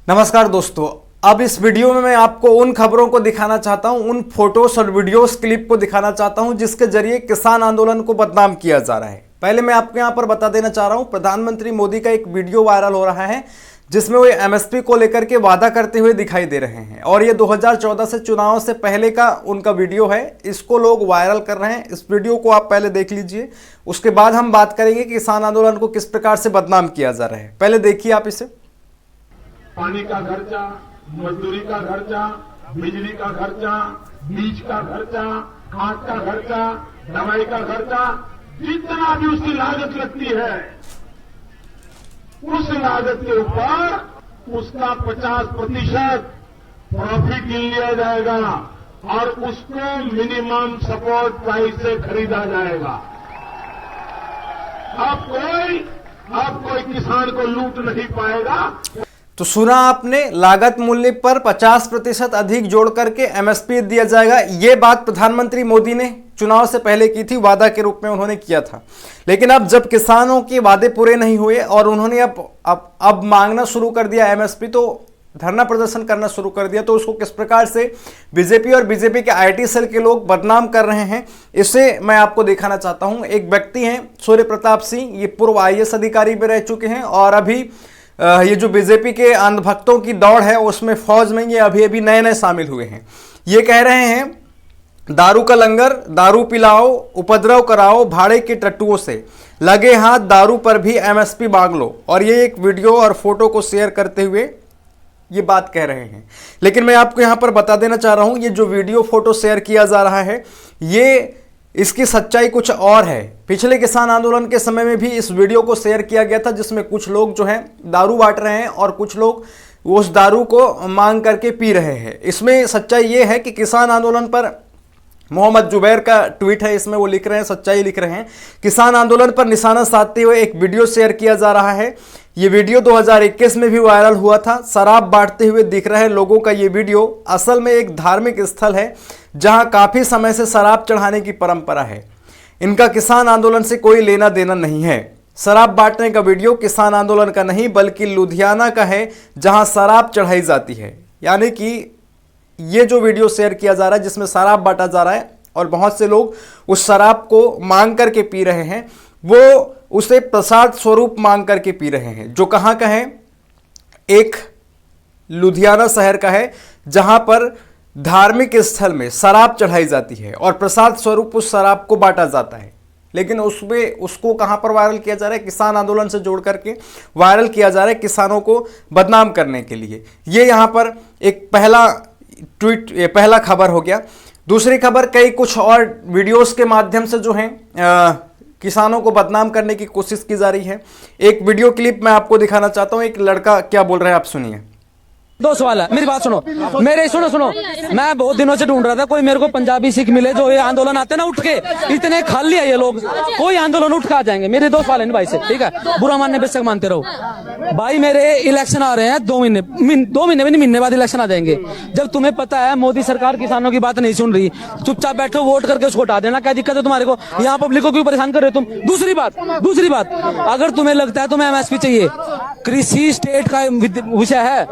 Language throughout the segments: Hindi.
नमस्कार दोस्तों, अब इस वीडियो में मैं आपको उन खबरों को दिखाना चाहता हूं, उन फोटोस और वीडियोस क्लिप को दिखाना चाहता हूं जिसके जरिए किसान आंदोलन को बदनाम किया जा रहा है। पहले मैं आपको यहां पर बता देना चाह रहा हूं, प्रधानमंत्री मोदी का एक वीडियो वायरल हो रहा है जिसमें वो एमएसपी को लेकर के वादा करते हुए दिखाई दे रहे हैं और ये 2014 से चुनाव से पहले का उनका वीडियो है। इसको लोग वायरल कर रहे हैं। इस वीडियो को आप पहले देख लीजिए, उसके बाद हम बात करेंगे कि किसान आंदोलन को किस प्रकार से बदनाम किया जा रहा है। पहले देखिए आप इसे। पानी का खर्चा, मजदूरी का खर्चा, बिजली का खर्चा, बीज का खर्चा, खाद का खर्चा, दवाई का खर्चा, जितना भी उसकी लागत लगती है उस लागत के ऊपर उसका 50% प्रॉफिट लिया जाएगा और उसको मिनिमम सपोर्ट प्राइस से खरीदा जाएगा। अब कोई किसान को लूट नहीं पाएगा। तो सुना आपने, लागत मूल्य पर 50% अधिक जोड़ करके एमएसपी दिया जाएगा। यह बात प्रधानमंत्री मोदी ने चुनाव से पहले की थी, वादा के रूप में उन्होंने किया था। लेकिन अब जब किसानों के वादे पूरे नहीं हुए और उन्होंने अब मांगना शुरू कर दिया एमएसपी, तो धरना प्रदर्शन करना शुरू कर दिया, तो उसको किस प्रकार से बीजेपी और बीजेपी के आईटी सेल के लोग बदनाम कर रहे हैं, इसे मैं आपको दिखाना चाहता हूं। एक व्यक्ति हैं सूर्य प्रताप सिंह, ये पूर्व आईएएस अधिकारी भी रह चुके हैं और अभी ये जो बीजेपी के अंधभक्तों की दौड़ है उसमें फौज में ये अभी नए शामिल हुए हैं। ये कह रहे हैं, दारू का लंगर, दारू पिलाओ, उपद्रव कराओ, भाड़े के टट्टुओं से लगे हाथ, दारू पर भी एमएसपी मांग लो। और ये एक वीडियो और फोटो को शेयर करते हुए ये बात कह रहे हैं। लेकिन मैं आपको यहां पर बता देना चाह रहा हूं, ये जो वीडियो फोटो शेयर किया जा रहा है, ये इसकी सच्चाई कुछ और है। पिछले किसान आंदोलन के समय में भी इस वीडियो को शेयर किया गया था जिसमें कुछ लोग जो हैं दारू बांट रहे हैं और कुछ लोग उस दारू को मांग करके पी रहे हैं। इसमें सच्चाई ये है कि किसान आंदोलन पर मोहम्मद जुबैर का ट्वीट है, इसमें वो लिख रहे हैं, सच्चाई लिख रहे हैं, किसान आंदोलन पर निशाना साधते हुए एक वीडियो शेयर किया जा रहा है। ये वीडियो 2021 में भी वायरल हुआ था। शराब बांटते हुए दिख रहे लोगों का ये वीडियो असल में एक धार्मिक स्थल है जहां काफी समय से शराब चढ़ाने की परंपरा है। इनका किसान आंदोलन से कोई लेना देना नहीं है। शराब बांटने का वीडियो किसान आंदोलन का नहीं बल्कि लुधियाना का है जहां शराब चढ़ाई जाती है। यानी कि ये जो वीडियो शेयर किया जा रहा है जिसमें शराब बांटा जा रहा है और बहुत से लोग उस शराब को मांग करके पी रहे हैं, वो उसे प्रसाद स्वरूप मांग करके पी रहे हैं, जो कहाँ का है, एक लुधियाना शहर का है जहां पर धार्मिक स्थल में शराब चढ़ाई जाती है और प्रसाद स्वरूप उस शराब को बांटा जाता है। लेकिन उसमें उसको कहां पर वायरल किया जा रहा है, किसान आंदोलन से जोड़ करके वायरल किया जा रहा है किसानों को बदनाम करने के लिए। ये यहां पर एक पहला ट्वीट, पहला खबर हो गया। दूसरी खबर, कई कुछ और वीडियोस के माध्यम से जो है किसानों को बदनाम करने की कोशिश की जा रही है। एक वीडियो क्लिप मैं आपको दिखाना चाहता हूं, एक लड़का क्या बोल रहा है, आप सुनिए। दो सवाल है, मेरी बात सुनो, मेरे सुनो, मैं बहुत दिनों से ढूंढ रहा था कोई मेरे को पंजाबी सिख मिले जो ये आंदोलन आते ना उठ के, इतने खाली है ये लोग, कोई आंदोलन उठ के आ जाएंगे। मेरे 2 सवाल है भाई से, ठीक है, बुरा मानने बेशक मानते रहो भाई। मेरे इलेक्शन आ रहे हैं 2 महीने भी नहीं, महीने बाद इलेक्शन आ जाएंगे। जब तुम्हें पता है मोदी सरकार किसानों की बात नहीं सुन रही, चुपचाप बैठो, वोट करके उसको हटा देना। क्या दिक्कत है तुम्हारे को? यहाँ पब्लिक को क्यों परेशान कर रहे हो तुम? दूसरी बात, अगर तुम्हें लगता है तुम्हें एमएसपी चाहिए, कृषि स्टेट का विषय है,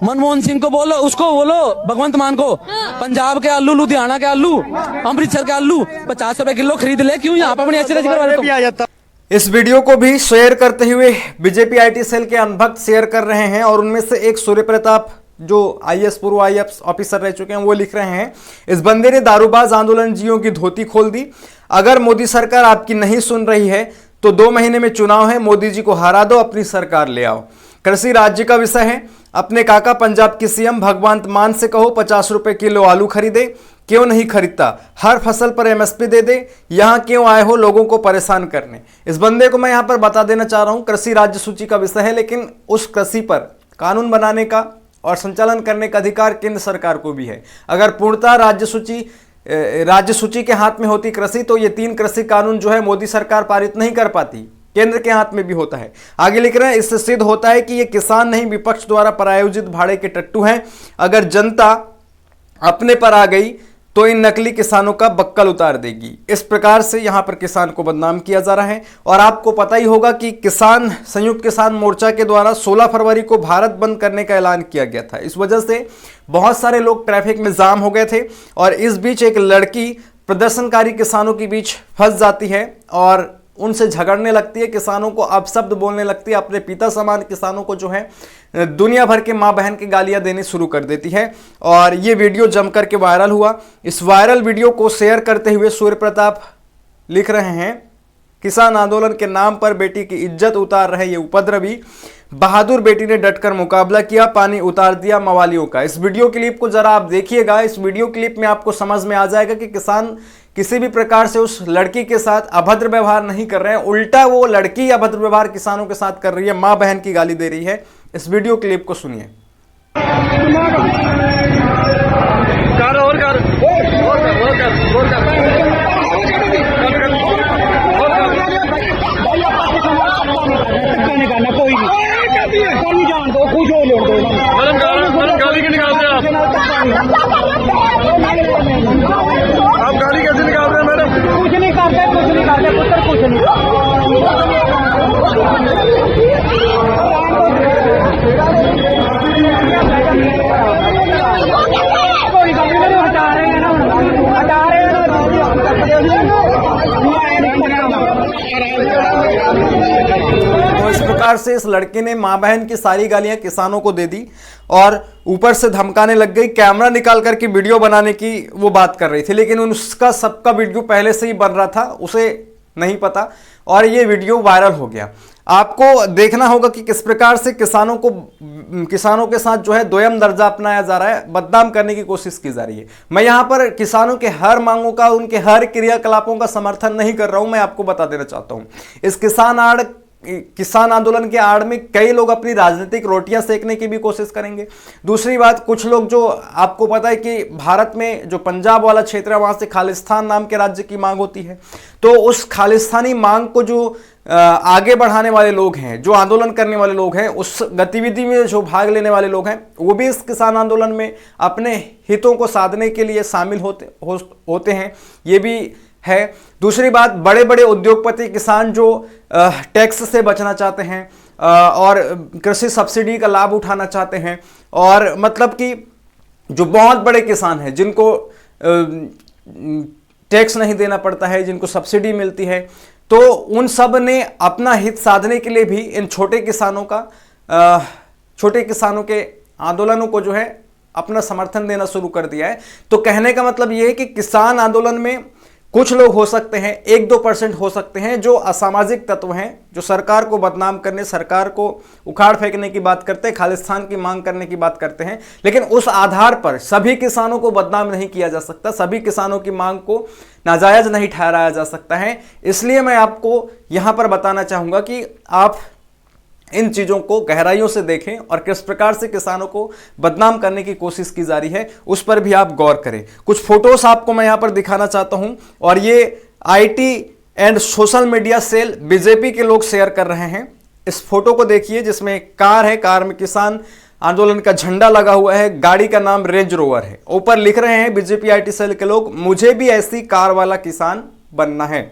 मनमोहन सिंह को बोलो, उसको बोलो, भगवंत मान को, पंजाब के आलू, लुधियाना के आलू, अमृतसर के आलू 50 रुपए किलो खरीद ले। क्यों यहाँ पर अपनी ऐसी करवा रहे हो? इस वीडियो को भी शेयर करते हुए बीजेपी आईटी सेल के अनभक्त शेयर कर रहे हैं और उनमें से एक सूर्य प्रताप जो आईएएस पूर्व आईएएस ऑफिसर रह चुके हैं, वो लिख रहे हैं, इस बंदे ने दारूबाज आंदोलनजियों की धोती खोल दी। अगर मोदी सरकार आपकी नहीं सुन रही है तो 2 महीने में चुनाव है, मोदी जी को हरा दो, अपनी सरकार ले आओ। कृषि राज्य का विषय है, अपने काका पंजाब के सीएम भगवंत मान से कहो 50 रुपए किलो आलू खरीदे, क्यों नहीं खरीदता? हर फसल पर एमएसपी दे दे। यहां क्यों आए हो लोगों को परेशान करने? इस बंदे को मैं यहां पर बता देना चाह रहा हूं, कृषि राज्य सूची का विषय है, लेकिन उस कृषि पर कानून बनाने का और संचालन करने का अधिकार केंद्र सरकार को भी है। अगर पूर्णतः राज्य सूची के हाथ में होती कृषि, तो ये 3 कृषि कानून जो है मोदी सरकार पारित नहीं कर पाती, केंद्र के हाथ में भी होता है। आगे लिख रहे हैं, इससे सिद्ध होता है कि ये किसान नहीं विपक्ष द्वारा प्रायोजित भाड़े के टट्टू हैं। अगर जनता अपने पर आ गई तो इन नकली किसानों का बक्कल उतार देगी। इस प्रकार से यहां पर किसान को बदनाम किया जा रहा है। और आपको पता ही होगा कि संयुक्त किसान मोर्चा के द्वारा 16 फरवरी को भारत बंद करने का ऐलान किया गया था। इस वजह से बहुत सारे लोग ट्रैफिक में जाम हो गए थे और इस बीच एक लड़की प्रदर्शनकारी किसानों के बीच फंस जाती है और उनसे झगड़ने लगती है, किसानों को अपशब्द बोलने लगती है, अपने पिता समान किसानों को जो है दुनिया भर के माँ बहन की गालियां देनी शुरू कर देती है। और ये वीडियो जम करके वायरल हुआ। इस वायरल वीडियो को शेयर करते हुए सूर्य प्रताप लिख रहे हैं, किसान आंदोलन के नाम पर बेटी की इज्जत उतार रहे ये उपद्रवी, बहादुर बेटी ने डटकर मुकाबला किया, पानी उतार दिया मवालियों का। इस वीडियो क्लिप को जरा आप देखिएगा। इस वीडियो क्लिप में आपको समझ में आ जाएगा कि किसान किसी भी प्रकार से उस लड़की के साथ अभद्र व्यवहार नहीं कर रहे हैं, उल्टा वो लड़की अभद्र व्यवहार किसानों के साथ कर रही है, मां बहन की गाली दे रही है। इस वीडियो क्लिप को सुनिए। आप गाली कैसे निकाल रहे हैं मैडम? कुछ नहीं करते पुत्र, कुछ नहीं। कोई गलती नहीं, हटा रहे हैं ना, हटा रहे हैं। तो इस प्रकार से इस लड़के ने मां बहन की सारी गालियां किसानों को दे दी और ऊपर से धमकाने लग गई। कैमरा निकाल करके वीडियो बनाने की वो बात कर रही थी, लेकिन उसका सबका वीडियो पहले से ही बन रहा था, उसे नहीं पता और ये वीडियो वायरल हो गया। आपको देखना होगा कि किस प्रकार से किसानों के साथ जो है द्वयम दर्जा अपनाया जा रहा है, बदनाम करने की कोशिश की जा रही है। मैं यहां पर किसानों के हर मांगों का, उनके हर क्रियाकलापों का समर्थन नहीं कर रहा हूं, मैं आपको बता देना चाहता हूं। इस किसान आंदोलन के आड़ में कई लोग अपनी राजनीतिक रोटियां सेकने की भी कोशिश करेंगे। दूसरी बात, कुछ लोग जो आपको पता है कि भारत में जो पंजाब वाला क्षेत्र है वहां से खालिस्तान नाम के राज्य की मांग होती है, तो उस खालिस्तानी मांग को जो आगे बढ़ाने वाले लोग हैं, जो आंदोलन करने वाले लोग हैं, उस गतिविधि में जो भाग लेने वाले लोग हैं, वो भी इस किसान आंदोलन में अपने हितों को साधने के लिए शामिल होते हैं, ये भी है। दूसरी बात, बड़े बड़े उद्योगपति किसान जो टैक्स से बचना चाहते हैं और कृषि सब्सिडी का लाभ उठाना चाहते हैं, और मतलब कि जो बहुत बड़े किसान हैं जिनको टैक्स नहीं देना पड़ता है, जिनको सब्सिडी मिलती है, तो उन सब ने अपना हित साधने के लिए भी इन छोटे किसानों के आंदोलनों को जो है अपना समर्थन देना शुरू कर दिया है। तो कहने का मतलब यह है कि किसान आंदोलन में कुछ लोग हो सकते हैं, 1-2% हो सकते हैं जो असामाजिक तत्व हैं, जो सरकार को बदनाम करने, सरकार को उखाड़ फेंकने की बात करते हैं, खालिस्तान की मांग करने की बात करते हैं। लेकिन उस आधार पर सभी किसानों को बदनाम नहीं किया जा सकता, सभी किसानों की मांग को नाजायज नहीं ठहराया जा सकता है। इसलिए मैं आपको यहां पर बताना चाहूंगा कि आप इन चीजों को गहराइयों से देखें और किस प्रकार से किसानों को बदनाम करने की कोशिश की जा रही है उस पर भी आप गौर करें। कुछ फोटोस आपको मैं यहां पर दिखाना चाहता हूं, और ये IT and social media cell BJP के लोग शेयर कर रहे हैं। इस फोटो को देखिए, जिसमें कार है, कार में किसान आंदोलन का झंडा लगा हुआ है, गाड़ी का नाम रेंज रोवर है। ऊपर लिख रहे हैं बीजेपी आईटी सेल के लोग, मुझे भी ऐसी कार वाला किसान बनना है।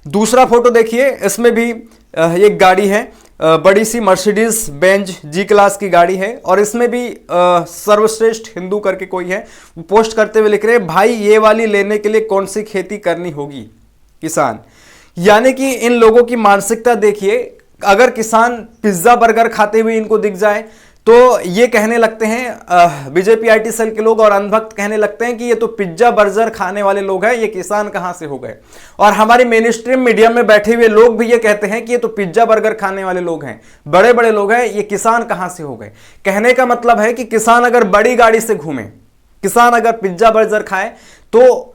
दूसरा फोटो देखिए, इसमें भी एक गाड़ी है, बड़ी सी मर्सिडीज बेंज जी क्लास की गाड़ी है, और इसमें भी सर्वश्रेष्ठ हिंदू करके कोई है, वो पोस्ट करते हुए लिख रहे हैं, भाई ये वाली लेने के लिए कौन सी खेती करनी होगी किसान। यानी कि इन लोगों की मानसिकता देखिए, अगर किसान पिज्जा बर्गर खाते हुए इनको दिख जाए तो ये कहने लगते हैं, बीजेपी आईटी सेल के लोग और अंधभक्त कहने लगते हैं कि ये तो पिज्जा बर्गर खाने वाले लोग हैं, ये किसान कहां से हो गए। और हमारी मेन स्ट्रीम मीडिया में बैठे हुए लोग भी ये कहते हैं कि ये तो पिज्जा बर्गर खाने वाले लोग हैं, बड़े बड़े लोग हैं, ये किसान कहां से हो गए। कहने का मतलब है कि किसान अगर बड़ी गाड़ी से घूमे, किसान अगर पिज्जा बर्गर खाए, तो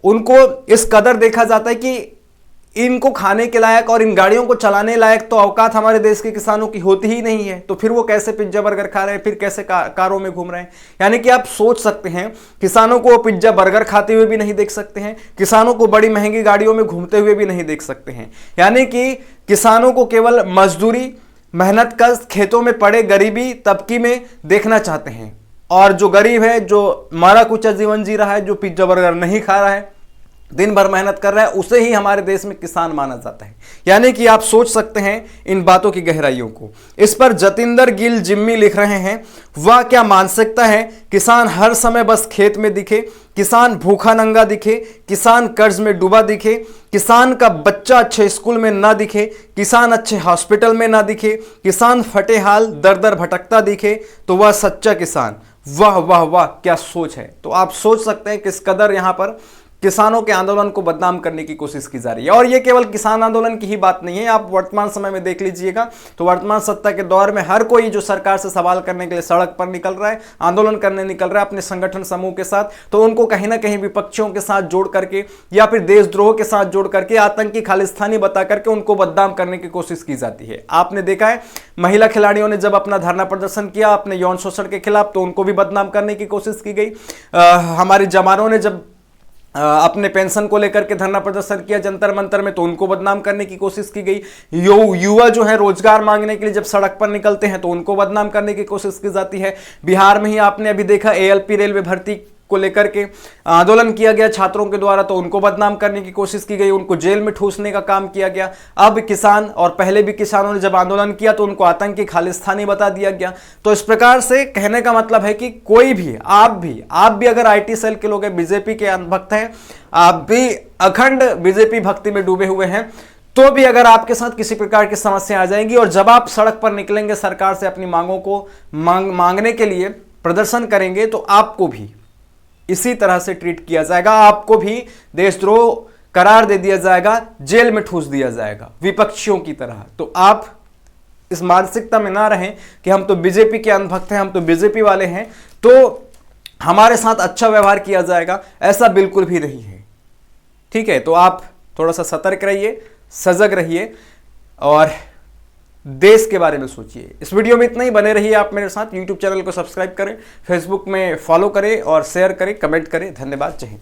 उनको इस कदर देखा जाता है कि इनको खाने के लायक और इन गाड़ियों को चलाने लायक तो औकात हमारे देश के किसानों की होती ही नहीं है, तो फिर वो कैसे पिज्जा बर्गर खा रहे हैं, फिर कैसे कारों में घूम रहे हैं। यानी कि आप सोच सकते हैं, किसानों को वो पिज्जा बर्गर खाते हुए भी नहीं देख सकते हैं, किसानों को बड़ी महंगी गाड़ियों में घूमते हुए भी नहीं देख सकते हैं। यानी कि किसानों को केवल मजदूरी, मेहनत कश, खेतों में पड़े गरीबी तबकी में देखना चाहते हैं। और जो गरीब है, जो मारा कुचा जीवन जी रहा है, जो पिज्जा बर्गर नहीं खा रहा है, दिन भर मेहनत कर रहा है, उसे ही हमारे देश में किसान माना जाता है। यानी कि आप सोच सकते हैं इन बातों की गहराइयों को। इस पर जतिंदर गिल जिम्मी लिख रहे हैं, वह क्या मानसिकता है, किसान हर समय बस खेत में दिखे, किसान भूखा नंगा दिखे, किसान कर्ज में डूबा दिखे, किसान का बच्चा अच्छे स्कूल में ना दिखे, किसान अच्छे हॉस्पिटल में ना दिखे, किसान फटे हाल दर दर भटकता दिखे, तो वह सच्चा किसान। वाह वाह वाह, क्या सोच है। तो आप सोच सकते हैं किस कदर यहां पर किसानों के आंदोलन को बदनाम करने की कोशिश की जा रही है। और यह केवल किसान आंदोलन की ही बात नहीं है, आप वर्तमान समय में देख लीजिएगा तो वर्तमान सत्ता के दौर में हर कोई जो सरकार से सवाल करने के लिए सड़क पर निकल रहा है, आंदोलन करने निकल रहा है अपने संगठन समूह के साथ, तो उनको कहीं ना कहीं विपक्षियों के साथ जोड़ करके या फिर देशद्रोह के साथ जोड़ करके, आतंकी खालिस्तानी बता करके उनको बदनाम करने की कोशिश की जाती है। आपने देखा है महिला खिलाड़ियों ने जब अपना धरना प्रदर्शन किया अपने यौन शोषण के खिलाफ, तो उनको भी बदनाम करने की कोशिश की गई। हमारे जवानों ने जब अपने पेंशन को लेकर के धरना प्रदर्शन किया जंतर मंतर में, तो उनको बदनाम करने की कोशिश की गई। युवा जो है रोजगार मांगने के लिए जब सड़क पर निकलते हैं तो उनको बदनाम करने की कोशिश की जाती है। बिहार में ही आपने अभी देखा ALP रेलवे भर्ती को लेकर के आंदोलन किया गया छात्रों के द्वारा, तो उनको बदनाम करने की कोशिश की गई, उनको जेल में ठूसने का काम किया गया। अब किसान और पहले भी किसानों ने जब आंदोलन किया तो उनको आतंकी खालिस्तानी बता दिया गया। तो इस प्रकार से कहने का मतलब है कि कोई भी, आप भी अगर IT सेल के लोग हैं, बीजेपी के भक्त हैं, आप भी अखंड बीजेपी भक्ति में डूबे हुए हैं, तो भी अगर आपके साथ किसी प्रकार की समस्या आ जाएगी और जब आप सड़क पर निकलेंगे सरकार से अपनी मांगों को मांगने के लिए प्रदर्शन करेंगे, तो आपको भी इसी तरह से ट्रीट किया जाएगा, आपको भी देशद्रोह करार दे दिया जाएगा, जेल में ठूस दिया जाएगा विपक्षियों की तरह। तो आप इस मानसिकता में ना रहें कि हम तो बीजेपी के अंधभक्त हैं, हम तो बीजेपी वाले हैं तो हमारे साथ अच्छा व्यवहार किया जाएगा, ऐसा बिल्कुल भी नहीं है। ठीक है, तो आप थोड़ा सा सतर्क रहिए, सजग रहिए और देश के बारे में सोचिए। इस वीडियो में इतना ही, बने रहिए आप मेरे साथ। YouTube चैनल को सब्सक्राइब करें, Facebook में फॉलो करें और शेयर करें, कमेंट करें। धन्यवाद, जय हिंद।